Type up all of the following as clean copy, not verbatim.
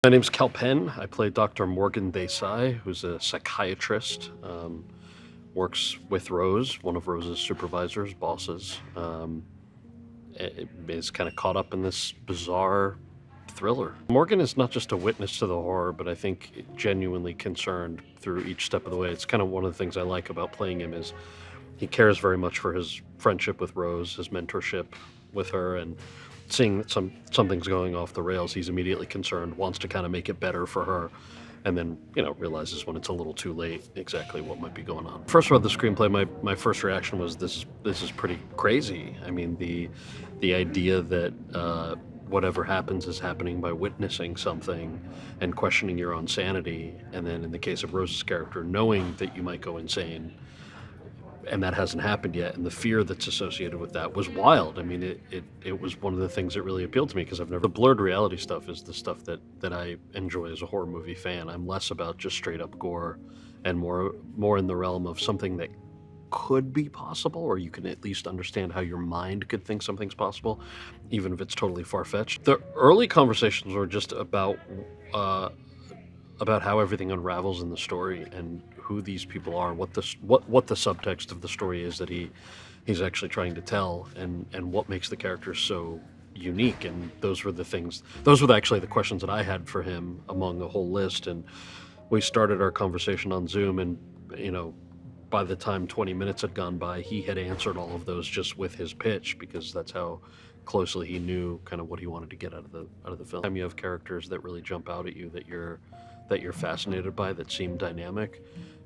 My name's Kal Penn. I play Dr. Morgan Desai, who's a psychiatrist, works with Rose, one of Rose's supervisors, bosses. Is kind of caught up in this bizarre thriller. Morgan is not just a witness to the horror, but I think genuinely concerned through each step of the way. It's kind of one of the things I like about playing him is he cares very much for his friendship with Rose, his mentorship with her, and seeing that something's going off the rails, he's immediately concerned, wants to kind of make it better for her, and then realizes when it's a little too late exactly what might be going on. First read the screenplay, my first reaction was this is pretty crazy. I mean, the idea that whatever happens is happening by witnessing something and questioning your own sanity, and then in the case of Rose's character, knowing that you might go insane and that hasn't happened yet, and the fear that's associated with that was wild. I mean, it was one of the things that really appealed to me, because the blurred reality stuff is the stuff that I enjoy as a horror movie fan. I'm less about just straight up gore and more in the realm of something that could be possible, or you can at least understand how your mind could think something's possible, even if it's totally far-fetched. The early conversations were just about how everything unravels in the story and who these people are, what the subtext of the story is that he's actually trying to tell, and what makes the characters so unique. And those were actually the questions that I had for him among a whole list. And we started our conversation on Zoom, and by the time 20 minutes had gone by, he had answered all of those just with his pitch, because that's how closely he knew kind of what he wanted to get out of the film. You have characters that really jump out at you, that you're fascinated by, that seem dynamic.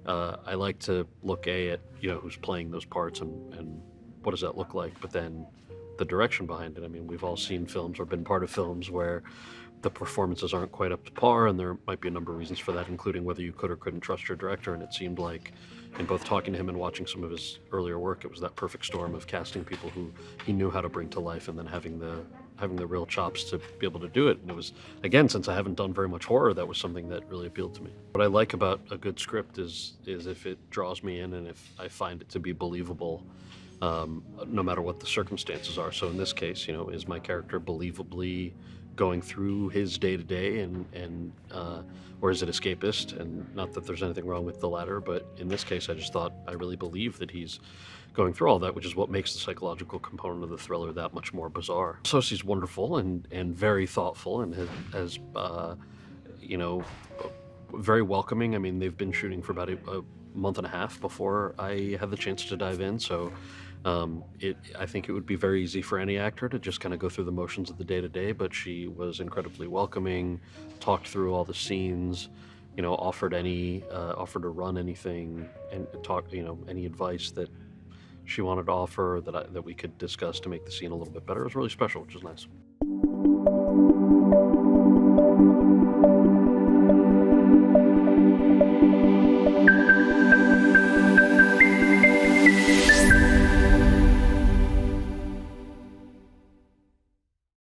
I like to look at who's playing those parts and what does that look like, but then the direction behind it. I mean, we've all seen films or been part of films where the performances aren't quite up to par, and there might be a number of reasons for that, including whether you could or couldn't trust your director. And it seemed like, in both talking to him and watching some of his earlier work, it was that perfect storm of casting people who he knew how to bring to life, and then having the real chops to be able to do it. And it was, again, since I haven't done very much horror, that was something that really appealed to me. What I like about a good script is if it draws me in, and if I find it to be believable, no matter what the circumstances are. So in this case, is my character believably going through his day-to-day, and or is it escapist? And not that there's anything wrong with the latter, but in this case, I just thought I really believe that he's going through all that, which is what makes the psychological component of the thriller that much more bizarre. Stasey's wonderful and very thoughtful, and has very welcoming. I mean, they've been shooting for about a month and a half before I had the chance to dive in, so I think it would be very easy for any actor to just kind of go through the motions of the day-to-day, but she was incredibly welcoming, talked through all the scenes, offered to run anything, and talk, any advice that she wanted to offer that we could discuss to make the scene a little bit better. It was really special, which is nice.